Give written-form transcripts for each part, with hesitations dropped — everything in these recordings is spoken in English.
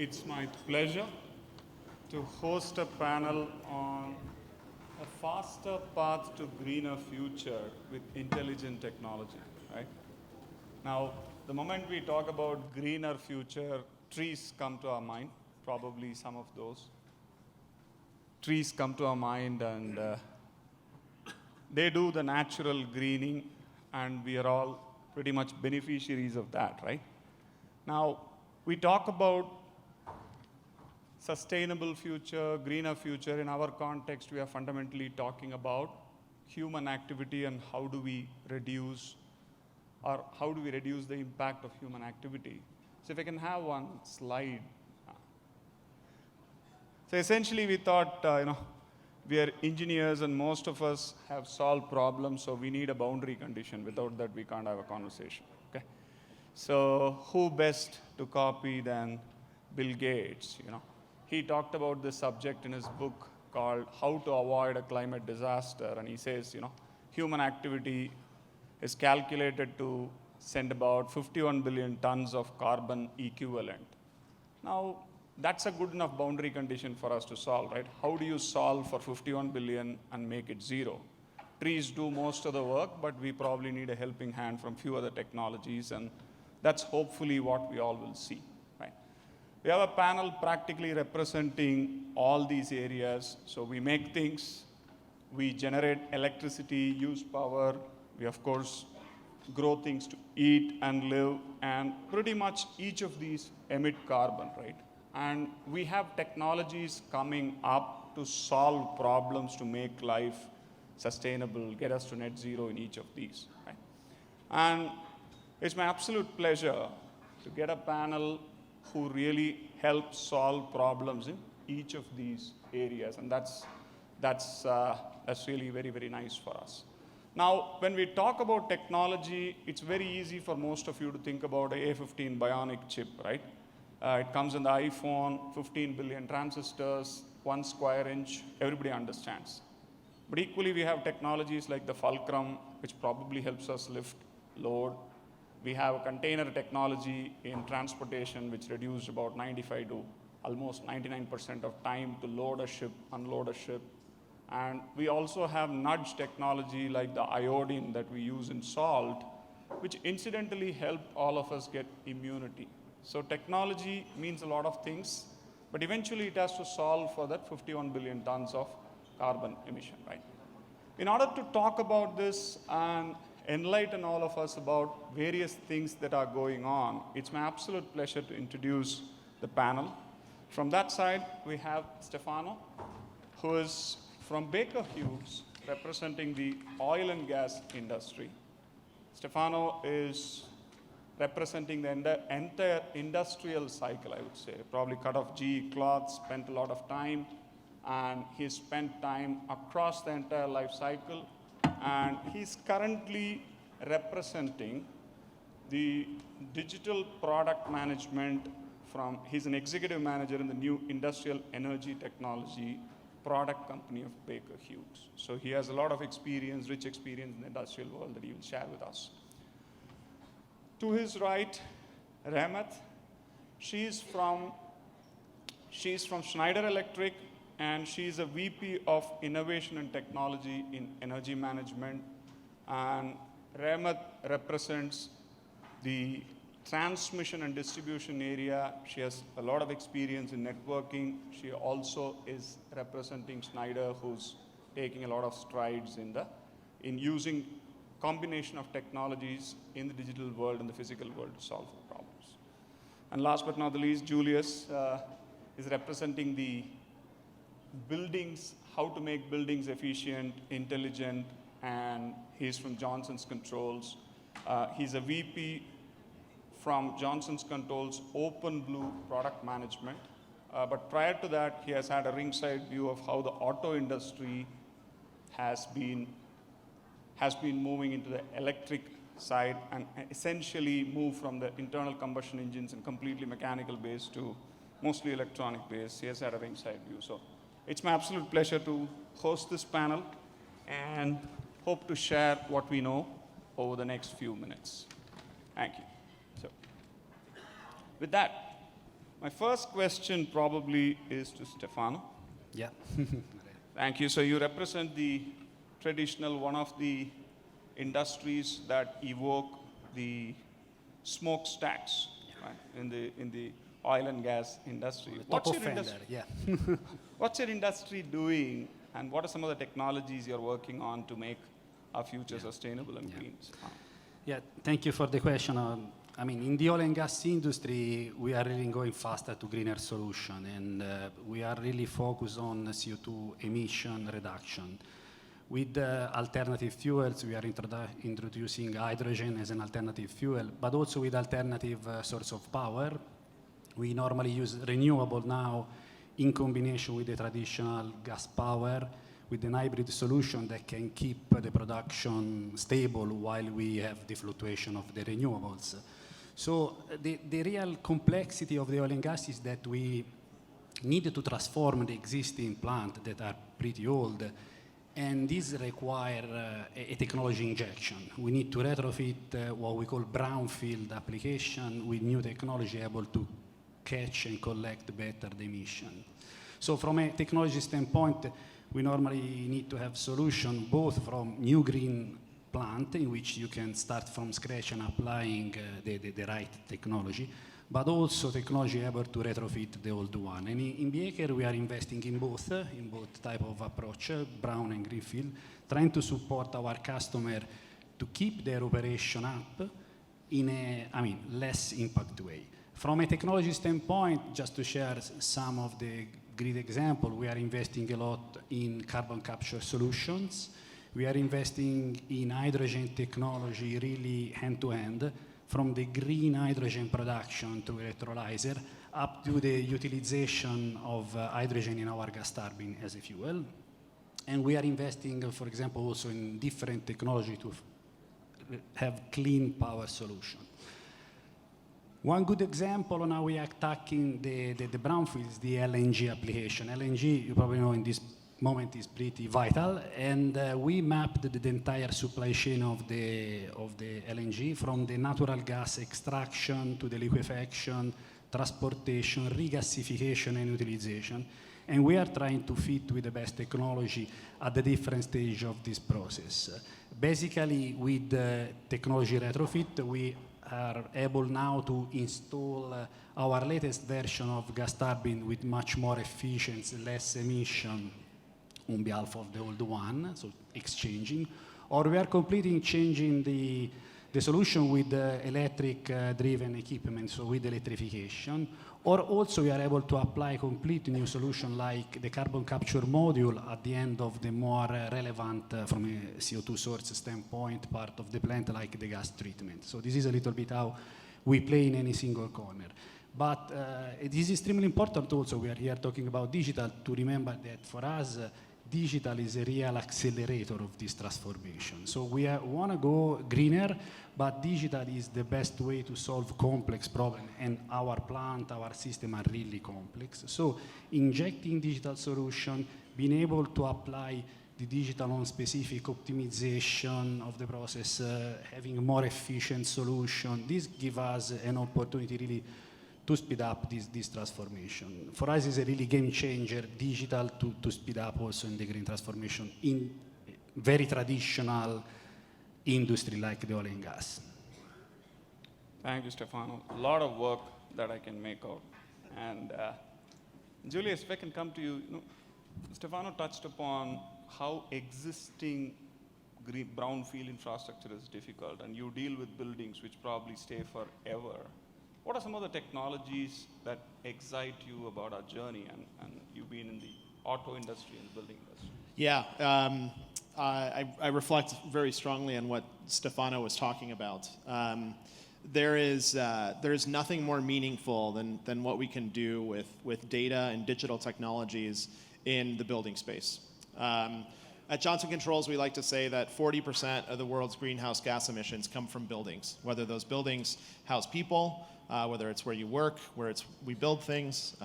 It's my pleasure to host a panel on a faster path to greener future with intelligent technology, right? Now, the moment we talk about greener future, trees come to our mind, probably some of those. Trees come to our mind and they do the natural greening and we are all pretty much beneficiaries of that, right? Now, we talk about sustainable future, greener future. In our context, we are fundamentally talking about human activity and how do we reduce the impact of human activity. So if I can have one slide. So essentially we thought, we are engineers and most of us have solved problems, so we need a boundary condition. Without that, we can't have a conversation, okay? So who best to copy than Bill Gates, He talked about this subject in his book called How to Avoid a Climate Disaster, and he says, human activity is calculated to send about 51 billion tons of carbon equivalent. Now, that's a good enough boundary condition for us to solve, right? How do you solve for 51 billion and make it zero? Trees do most of the work, but we probably need a helping hand from few other technologies, and that's hopefully what we all will see, right? We have a panel practically representing all these areas. So we make things, we generate electricity, use power, we of course grow things to eat and live, and pretty much each of these emit carbon, right? And we have technologies coming up to solve problems to make life sustainable, get us to net zero in each of these, right? And it's my absolute pleasure to get a panel who really help solve problems in each of these areas, and that's really very, very nice for us. Now, when we talk about technology, it's very easy for most of you to think about a A15 bionic chip, right? It comes in the iPhone, 15 billion transistors, 1 square inch, everybody understands. But equally, we have technologies like the Fulcrum, which probably helps us lift load. We have a container technology in transportation, which reduced about 95 to almost 99% of time to load a ship, unload a ship. And we also have nudge technology like the iodine that we use in salt, which incidentally helped all of us get immunity. So technology means a lot of things, but eventually it has to solve for that 51 billion tons of carbon emission, right? In order to talk about this and enlighten all of us about various things that are going on, it's my absolute pleasure to introduce the panel. From that side, we have Stefano, who is from Baker Hughes, representing the oil and gas industry. Stefano is representing the entire industrial cycle, I would say. Probably cut off GE cloth, spent a lot of time, and he spent time across the entire life cycle. And he's currently representing the digital product management he's an executive manager in the new industrial energy technology product company of Baker Hughes. So he has a lot of experience, rich experience in the industrial world that he will share with us. To his right, Rehmat. She's from Schneider Electric, and she's a VP of Innovation and Technology in Energy Management. And Rehmat represents the transmission and distribution area. She has a lot of experience in networking. She also is representing Schneider, who's taking a lot of strides in using combination of technologies in the digital world and the physical world to solve problems. And last but not the least, Julius is representing the buildings, how to make buildings efficient, intelligent, and he's from Johnson's Controls. He's a VP from Johnson's Controls OpenBlue product management. But prior to that, he has had a ringside view of how the auto industry has been moving into the electric side and essentially moved from the internal combustion engines and completely mechanical base to mostly electronic base. He has had a ringside view. So it's my absolute pleasure to host this panel and hope to share what we know over the next few minutes. Thank you. So with that, My first question probably is to Stefano. Yeah. Thank you. So you represent the traditional, one of the industries that evoke the smokestacks, right, in the oil and gas industry. Top offender, yeah. What's your industry doing, and what are some of the technologies you're working on to make our future sustainable and green? Yeah, thank you for the question. I mean, in the oil and gas industry, we are really going faster to greener solution, and we are really focused on CO2 emission reduction. With alternative fuels, we are introducing hydrogen as an alternative fuel, but also with alternative source of power. We normally use renewable now in combination with the traditional gas power, with an hybrid solution that can keep the production stable while we have the fluctuation of the renewables. So the real complexity of the oil and gas is that we need to transform the existing plants that are pretty old, and this requires a technology injection. We need to retrofit what we call brownfield application with new technology able to catch and collect better the emission. So from a technology standpoint, we normally need to have solution both from new green plant in which you can start from scratch and applying the right technology, but also technology able to retrofit the old one. And in Baker, we are investing in both type of approach, brown and greenfield, trying to support our customer to keep their operation up in a, less impact way. From a technology standpoint, just to share some of the great example, we are investing a lot in carbon capture solutions. We are investing in hydrogen technology really hand-to-hand, from the green hydrogen production to electrolyzer up to the utilization of hydrogen in our gas turbine as a fuel. And we are investing, for example, also in different technology to have clean power solution. One good example on how we are attacking the brownfield is the LNG application. LNG, you probably know in this moment, is pretty vital, and we mapped the entire supply chain of the LNG, from the natural gas extraction to the liquefaction, transportation, regasification, and utilization. And we are trying to fit with the best technology at the different stage of this process. Basically, with the technology retrofit, we are able now to install our latest version of gas turbine with much more efficiency, less emission on behalf of the old one, so exchanging. Or we are completely changing the solution with electric driven equipment, so with electrification. Or also we are able to apply completely new solution like the carbon capture module at the end of the more relevant from a CO2 source standpoint part of the plant, like the gas treatment. So this is a little bit how we play in any single corner. But it is extremely important also, we are here talking about digital, to remember that for us, digital is a real accelerator of this transformation. So we want to go greener, but digital is the best way to solve complex problems, and our plant, our system are really complex. So injecting digital solution, being able to apply the digital on specific optimization of the process, having a more efficient solution, this gives us an opportunity really to speed up this transformation. For us, it's a really game changer, digital to speed up also in the green transformation in very traditional industry like the oil and gas. Thank you, Stefano. A lot of work that I can make out. And Julius, if I can come to you, Stefano touched upon how existing brownfield infrastructure is difficult, and you deal with buildings which probably stay forever. What are some of the technologies that excite you about our journey, and you've been in the auto industry and the building industry? Yeah, I reflect very strongly on what Stefano was talking about. There is nothing more meaningful than what we can do with data and digital technologies in the building space. At Johnson Controls, we like to say that 40% of the world's greenhouse gas emissions come from buildings, whether those buildings house people, whether it's where you work, we build things.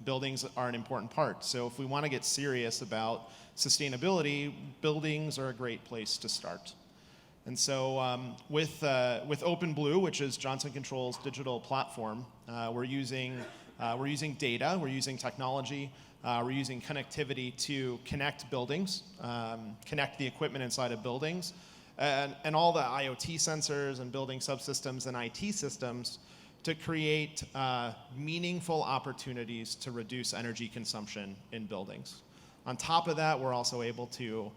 Buildings are an important part. So if we want to get serious about sustainability, buildings are a great place to start. And so with OpenBlue, which is Johnson Controls' digital platform, we're using We're using data, we're using technology, we're using connectivity to connect buildings, connect the equipment inside of buildings, and all the IoT sensors and building subsystems and IT systems to create meaningful opportunities to reduce energy consumption in buildings. On top of that, we're also able to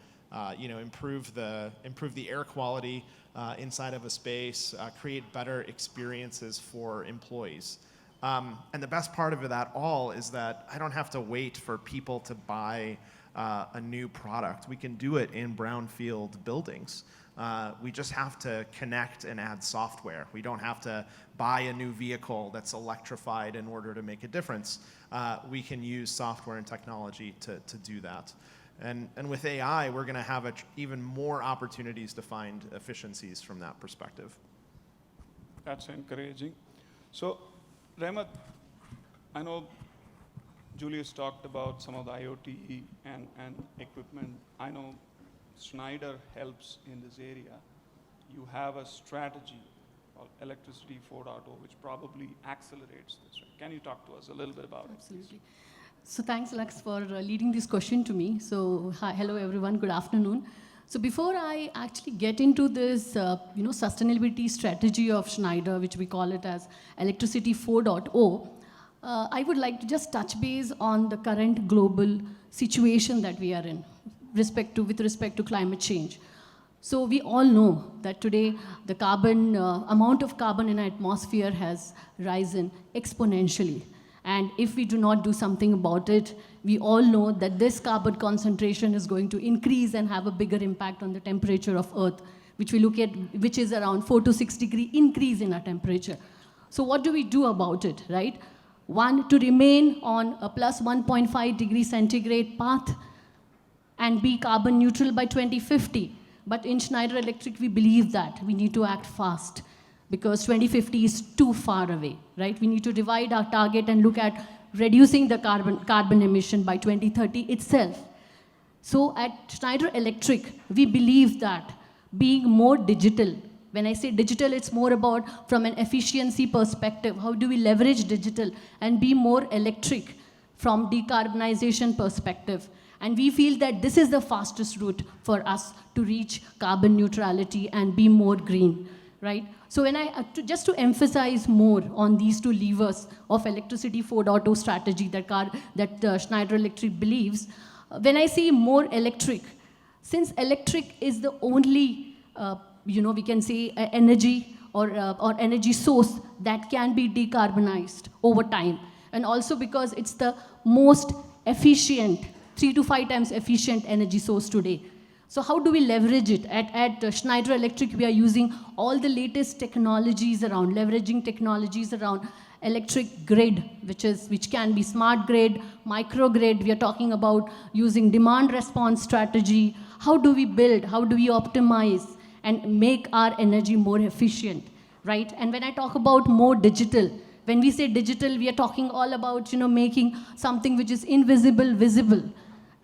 improve the air quality inside of a space, create better experiences for employees. And the best part of that all is that I don't have to wait for people to buy a new product. We can do it in brownfield buildings. We just have to connect and add software. We don't have to buy a new vehicle that's electrified in order to make a difference. We can use software and technology to do that. And with AI, we're going to have even more opportunities to find efficiencies from that perspective. That's encouraging. So, Rehmat, I know Julius talked about some of the IoT and equipment. I know Schneider helps in this area. You have a strategy called Electricity 4.0, which probably accelerates this. Right? Can you talk to us a little bit about it? Absolutely. So thanks, Alex, for leading this question to me. So hello, everyone. Good afternoon. So before I actually get into this, sustainability strategy of Schneider, which we call it as Electricity 4.0, I would like to just touch base on the current global situation that we are in with respect to climate change. So we all know that today the amount of carbon in our atmosphere has risen exponentially. And if we do not do something about it, we all know that this carbon concentration is going to increase and have a bigger impact on the temperature of Earth, which is around 4 to 6 degree increase in our temperature. So what do we do about it, right? One, to remain on a plus 1.5 degree centigrade path and be carbon neutral by 2050. But in Schneider Electric, we believe that we need to act fast, because 2050 is too far away, right? We need to divide our target and look at reducing the carbon emission by 2030 itself. So at Schneider Electric, we believe that being more digital, when I say digital, it's more about from an efficiency perspective, how do we leverage digital and be more electric from decarbonization perspective. And we feel that this is the fastest route for us to reach carbon neutrality and be more green, right? So when just to emphasize more on these two levers of Electricity 4.0 strategy that Schneider Electric believes, when I say more electric, since electric is the only, we can say energy or energy source that can be decarbonized over time, and also because it's the most efficient, 3 to 5 times efficient energy source today. So how do we leverage it? At Schneider Electric, we are using all the latest technologies around, leveraging technologies around electric grid, which can be smart grid, microgrid. We are talking about using demand response strategy. How do we build? How do we optimize and make our energy more efficient, right? And when I talk about more digital, when we say digital, we are talking all about making something which is invisible visible.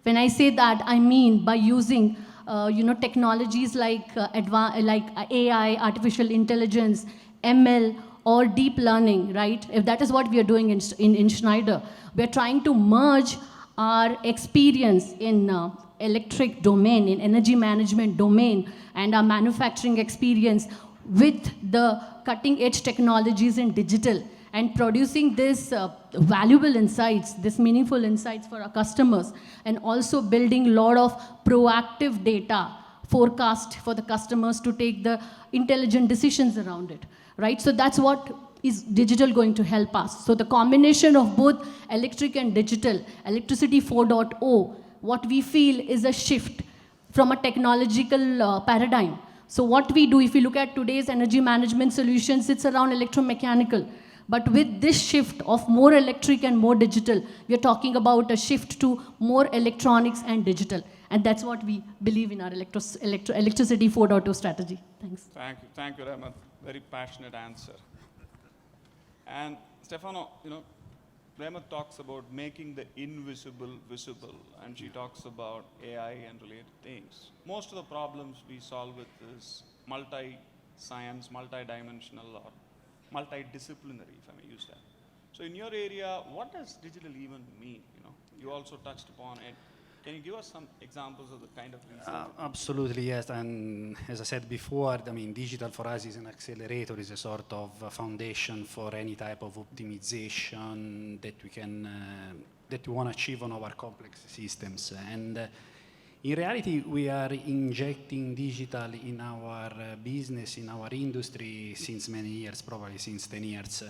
When I say that, I mean by using technologies like AI, artificial intelligence, ML, or deep learning, right? If that is what we are doing in Schneider, we are trying to merge our experience in electric domain, in energy management domain, and our manufacturing experience with the cutting edge technologies in digital, and producing this valuable insights, this meaningful insights for our customers, and also building a lot of proactive data forecast for the customers to take the intelligent decisions around it, right? So that's what is digital going to help us. So the combination of both electric and digital, Electricity 4.0, what we feel is a shift from a technological paradigm. So what we do, if you look at today's energy management solutions, it's around electromechanical. But with this shift of more electric and more digital, we are talking about a shift to more electronics and digital. And that's what we believe in our Electricity 4.0 strategy. Thanks. Thank you, Rehmat. Very passionate answer. And Stefano, Rehmat talks about making the invisible visible, and she talks about AI and related things. Most of the problems we solve with is multi-science, multi-dimensional, or multidisciplinary, if I may use that. So in your area, what does digital even mean? You also touched upon it. Can you give us some examples of the kind of research? Absolutely, yes. And as I said before, I mean, digital for us is an accelerator, is a sort of foundation for any type of optimization that we can, that we want to achieve on our complex systems. And in reality, we are injecting digital in our business, in our industry since many years, probably since 10 years.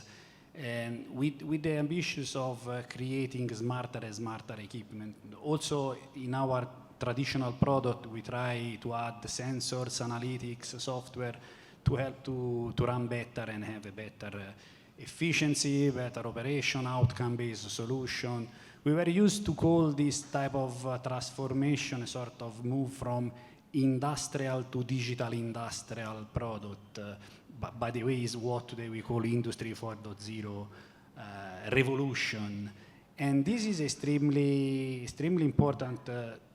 And with the ambitions of creating smarter and smarter equipment. Also, in our traditional product, we try to add sensors, analytics, software to help to run better and have a better efficiency, better operation, outcome-based solution. We were used to call this type of transformation a sort of move from industrial to digital industrial product. By the way, is what today we call Industry 4.0 revolution. And this is extremely important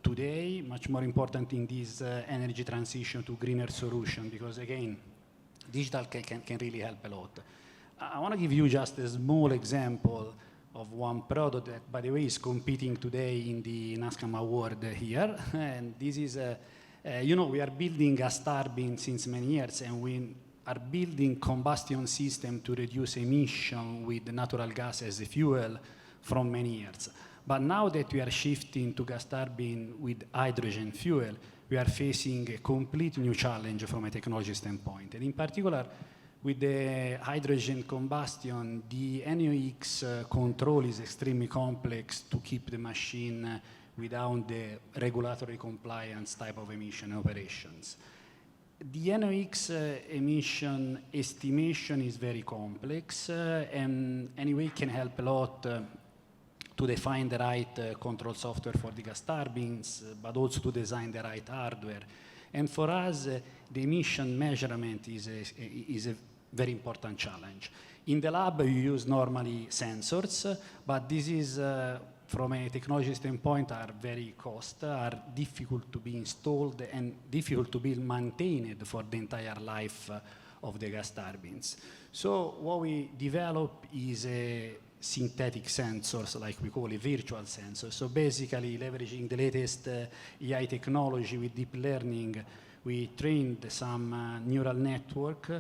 today, much more important in this energy transition to greener solution, because again, digital can really help a lot. I want to give you just a small example of one product that, by the way, is competing today in the NASCAM award here. And this is, we are building gas turbine since many years, and we are building combustion system to reduce emission with natural gas as a fuel from many years. But now that we are shifting to gas turbine with hydrogen fuel, we are facing a complete new challenge from a technology standpoint. And in particular, with the hydrogen combustion, the NOx control is extremely complex to keep the machine without the regulatory compliance type of emission operations. The NOx emission estimation is very complex, and anyway can help a lot to define the right control software for the gas turbines, but also to design the right hardware. And for us, the emission measurement is a very important challenge. In the lab, you use normally sensors, but this is from a technology standpoint, are very are difficult to be installed and difficult to be maintained for the entire life of the gas turbines. So what we develop is a synthetic sensors, like we call it virtual sensors. So basically leveraging the latest AI technology with deep learning, we trained some neural network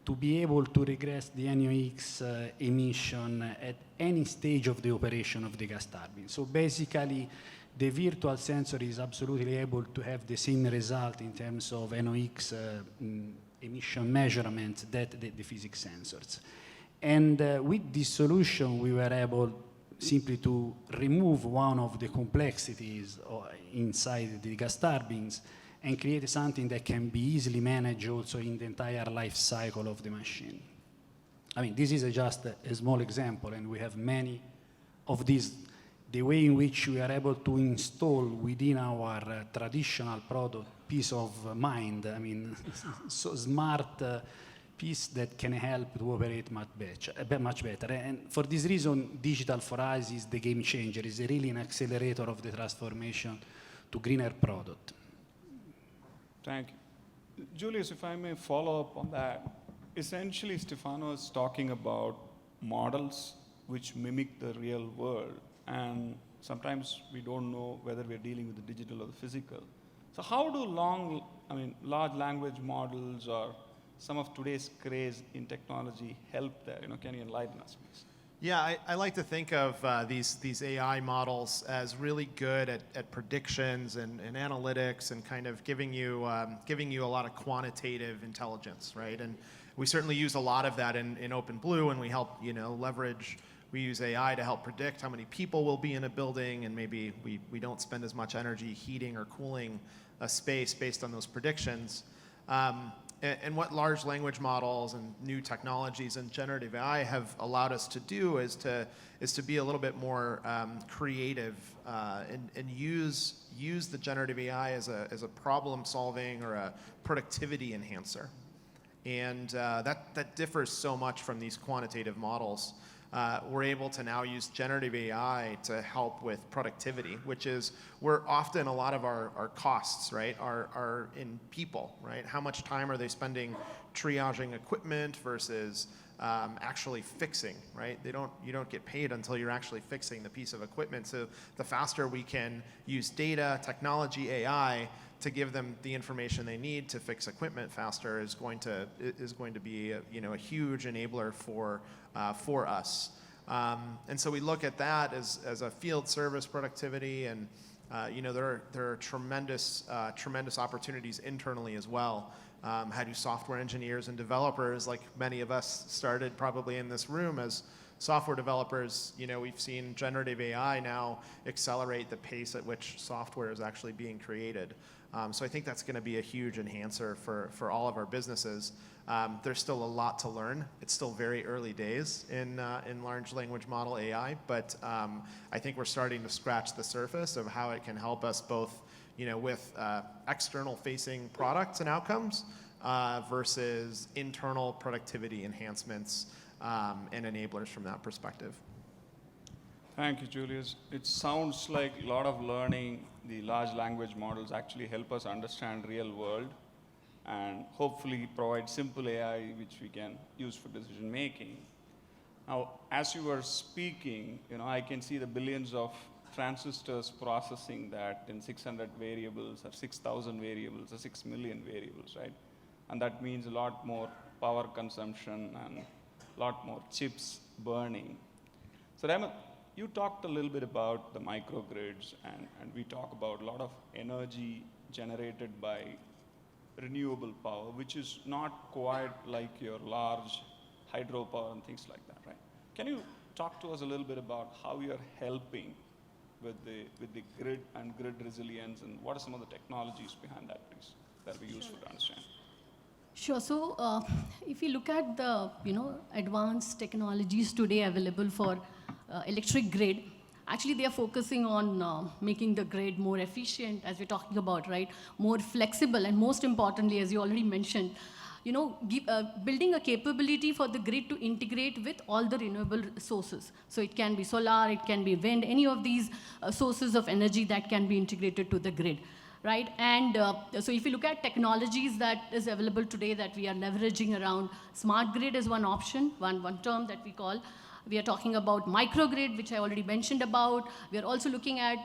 to be able to regress the NOx emission at any stage of the operation of the gas turbine. So basically, the virtual sensor is absolutely able to have the same result in terms of NOx emission measurement that the physics sensors. And with this solution, we were able simply to remove one of the complexities inside the gas turbines and create something that can be easily managed also in the entire life cycle of the machine. I mean, this is just a small example, and we have many of these. The way in which we are able to install within our traditional product peace of mind, I mean, so smart piece that can help to operate much better. And for this reason, digital for us is the game changer, is really an accelerator of the transformation to greener product. Thank you. Julius, if I may follow up on that, essentially Stefano is talking about models which mimic the real world, and sometimes we don't know whether we're dealing with the digital or the physical. So how do large language models or some of today's craze in technology help there? Can you enlighten us, please? Yeah, I like to think of these AI models as really good at predictions and analytics and kind of giving you a lot of quantitative intelligence, right? And we certainly use a lot of that in OpenBlue, and we help leverage. We use AI to help predict how many people will be in a building, and maybe we don't spend as much energy heating or cooling a space based on those predictions. And what large language models and new technologies and generative AI have allowed us to do is to be a little bit more creative and use the generative AI as a problem solving or a productivity enhancer. And that differs so much from these quantitative models. We're able to now use generative AI to help with productivity, which is where often a lot of our costs, right, are in people, right? How much time are they spending triaging equipment versus actually fixing, right? You don't get paid until you're actually fixing the piece of equipment. So the faster we can use data, technology, AI to give them the information they need to fix equipment faster is going to be a huge enabler for us. And so we look at that as a field service productivity, and there are tremendous opportunities internally as well. How do software engineers and developers, like many of us started probably in this room as software developers, we've seen generative AI now accelerate the pace at which software is actually being created. So I think that's going to be a huge enhancer for all of our businesses. There's still a lot to learn. It's still very early days in large language model AI, but I think we're starting to scratch the surface of how it can help us both, with external facing products and outcomes versus internal productivity enhancements and enablers from that perspective. Thank you, Julius. It sounds like a lot of learning. The large language models actually help us understand real world and hopefully provide simple AI which we can use for decision making. Now, as you were speaking, I can see the billions of transistors processing that in 600 variables or 6,000 variables or 6 million variables, right? And that means a lot more power consumption and a lot more chips burning. So Raymond, you talked a little bit about the microgrids, and we talk about a lot of energy generated by renewable power, which is not quite like your large hydropower and things like that, right? Can you talk to us a little bit about how you're helping with the grid and grid resilience, and what are some of the technologies behind that, please? That'll be useful to understand. Sure. So if you look at the advanced technologies today available for electric grid, actually they are focusing on making the grid more efficient, as we're talking about, right? More flexible, and most importantly, as you already mentioned, building a capability for the grid to integrate with all the renewable sources. So it can be solar, it can be wind, any of these sources of energy that can be integrated to the grid. Right, and so if you look at technologies that is available today that we are leveraging around, smart grid is one option, one term that we call. We are talking about microgrid, which I already mentioned about. We are also looking at,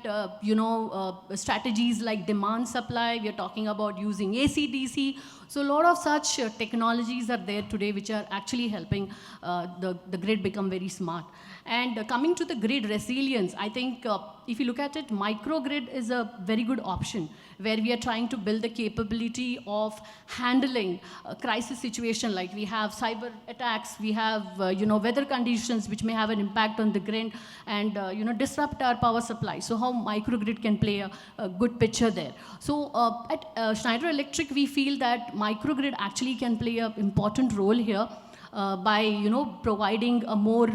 strategies like demand supply. We are talking about using AC/DC. So a lot of such technologies are there today, which are actually helping the grid become very smart. And coming to the grid resilience, I think if you look at it, microgrid is a very good option, where we are trying to build the capability of handling a crisis situation, like we have cyber attacks, we have weather conditions which may have an impact on the grid and disrupt our power supply. So how microgrid can play a good picture there. So at Schneider Electric, we feel that microgrid actually can play an important role here. By providing a more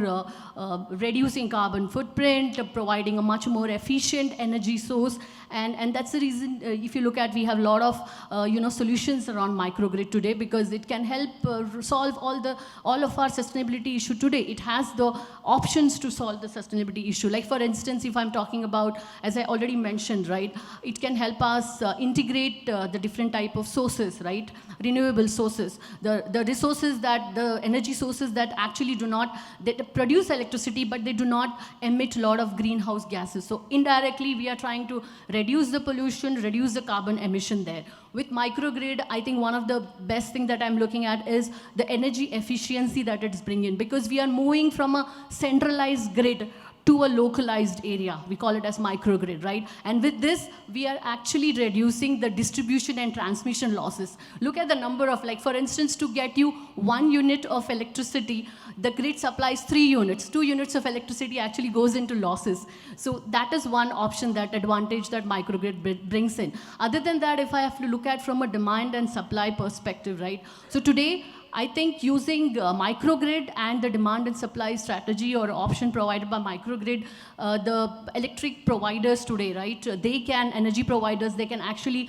reducing carbon footprint, providing a much more efficient energy source, and that's the reason if you look at, we have a lot of solutions around microgrid today, because it can help solve all of our sustainability issue today. It has the options to solve the sustainability issue. Like for instance, if I'm talking about, as I already mentioned, right, it can help us integrate the different type of sources, right, renewable sources, the resources that the energy sources that actually they produce electricity, but they do not emit a lot of greenhouse gases. So indirectly, we are trying to reduce the pollution, reduce the carbon emission there. With microgrid, I think one of the best thing that I'm looking at is the energy efficiency that it's bringing, because we are moving from a centralized grid to a localized area. We call it as microgrid, right? And with this, we are actually reducing the distribution and transmission losses. Look at the number of, like for instance, to get you 1 unit of electricity, the grid supplies 3 units. 2 units of electricity actually goes into losses. So that is one option, that advantage that microgrid brings in. Other than that, if I have to look at from a demand and supply perspective, right? So today, I think using microgrid and the demand and supply strategy or option provided by microgrid, the electric providers today, right, energy providers, they can actually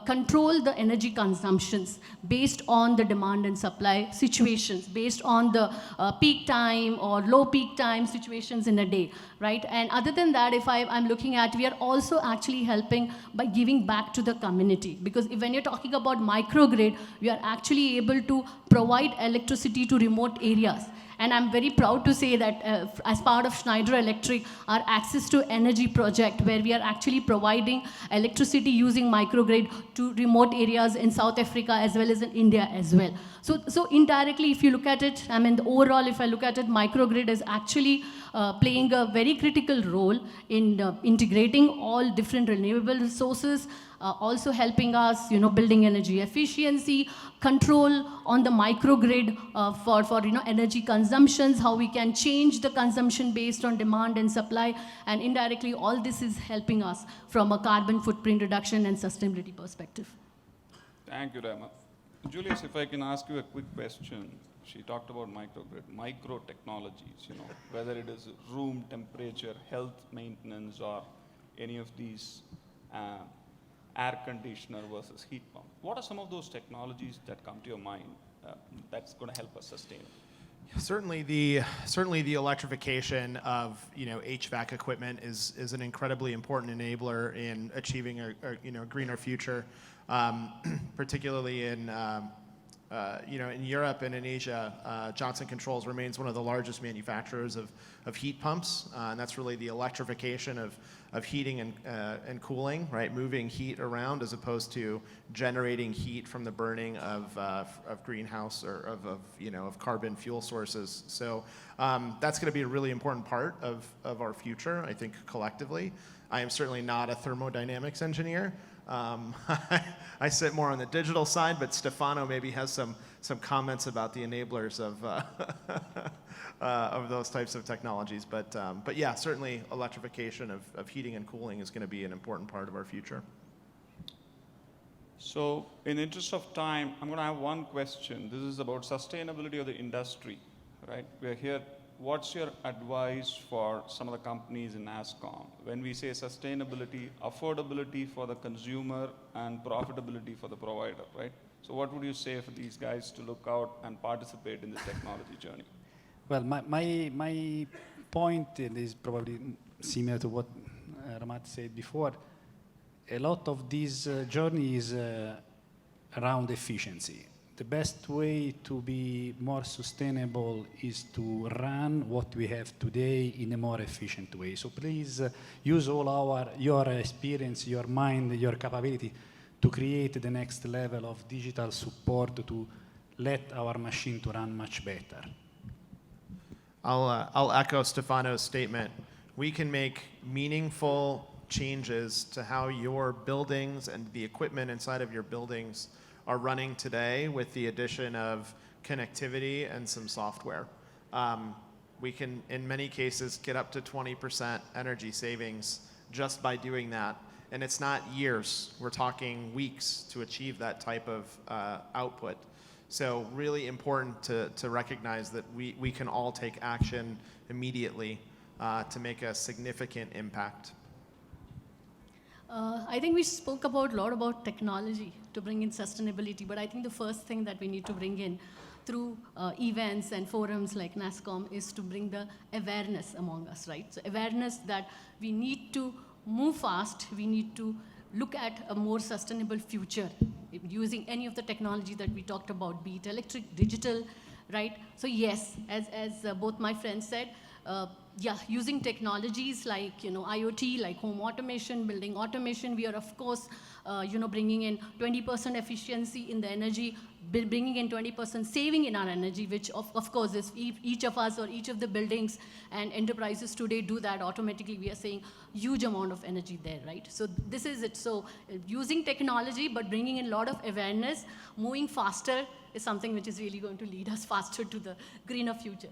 control the energy consumptions based on the demand and supply situations, based on the peak time or low peak time situations in a day, right? And other than that, if I'm looking at, we are also actually helping by giving back to the community, because when you're talking about microgrid, we are actually able to provide electricity to remote areas. And I'm very proud to say that as part of Schneider Electric, our Access to Energy project, where we are actually providing electricity using microgrid to remote areas in South Africa as well as in India as well. So indirectly, if you look at it, I mean, overall, if I look at it, microgrid is actually playing a very critical role in integrating all different renewable resources, also helping us, building energy efficiency, control on the microgrid for energy consumptions, how we can change the consumption based on demand and supply, and indirectly all this is helping us from a carbon footprint reduction and sustainability perspective. Thank you, Rama. Julius, if I can ask you a quick question. She talked about microgrid, micro technologies, whether it is room temperature, health maintenance, or any of these air conditioner versus heat pump. What are some of those technologies that come to your mind that's going to help us sustain? Certainly the electrification of HVAC equipment is an incredibly important enabler in achieving a greener future, particularly in Europe and in Asia. Johnson Controls remains one of the largest manufacturers of heat pumps, and that's really the electrification of heating and cooling, right? Moving heat around as opposed to generating heat from the burning of greenhouse or of carbon fuel sources. So that's going to be a really important part of our future, I think, collectively. I am certainly not a thermodynamics engineer. I sit more on the digital side, but Stefano maybe has some comments about the enablers of those types of technologies. But yeah, certainly electrification of heating and cooling is going to be an important part of our future. So in the interest of time, I'm going to have one question. This is about sustainability of the industry, right? We're here. What's your advice for some of the companies in NASSCOM? When we say sustainability, affordability for the consumer and profitability for the provider, right? So what would you say for these guys to look out and participate in the technology journey? Well, my point is probably similar to what Ramat said before. A lot of this journey is around efficiency. The best way to be more sustainable is to run what we have today in a more efficient way. So please use all your experience, your mind, your capability to create the next level of digital support to let our machine to run much better. I'll echo Stefano's statement. We can make meaningful changes to how your buildings and the equipment inside of your buildings are running today with the addition of connectivity and some software. We can, in many cases, get up to 20% energy savings just by doing that. And it's not years, we're talking weeks to achieve that type of output. So really important to recognize that we can all take action immediately to make a significant impact. I think we spoke a lot about technology to bring in sustainability, but I think the first thing that we need to bring in through events and forums like NASSCOM is to bring the awareness among us, right? So awareness that we need to move fast, we need to look at a more sustainable future using any of the technology that we talked about, be it electric, digital, right? So yes, as both my friends said, using technologies like IoT, like home automation, building automation, we are of course bringing in 20% efficiency in the energy, bringing in 20% saving in our energy, which of course is each of us or each of the buildings and enterprises today do that automatically. We are saying huge amount of energy there, right? So this is it. So using technology but bringing in a lot of awareness, moving faster is something which is really going to lead us faster to the greener future.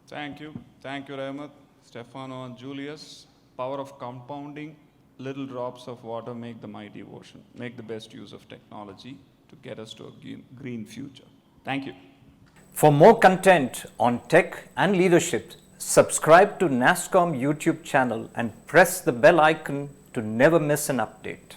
Thank you. Thank you, Rahmat, Stefano, and Julius. Power of compounding. Little drops of water make the mighty ocean. Make the best use of technology to get us to a green future. Thank you. For more content on tech and leadership, subscribe to NASSCOM YouTube channel and press the bell icon to never miss an update.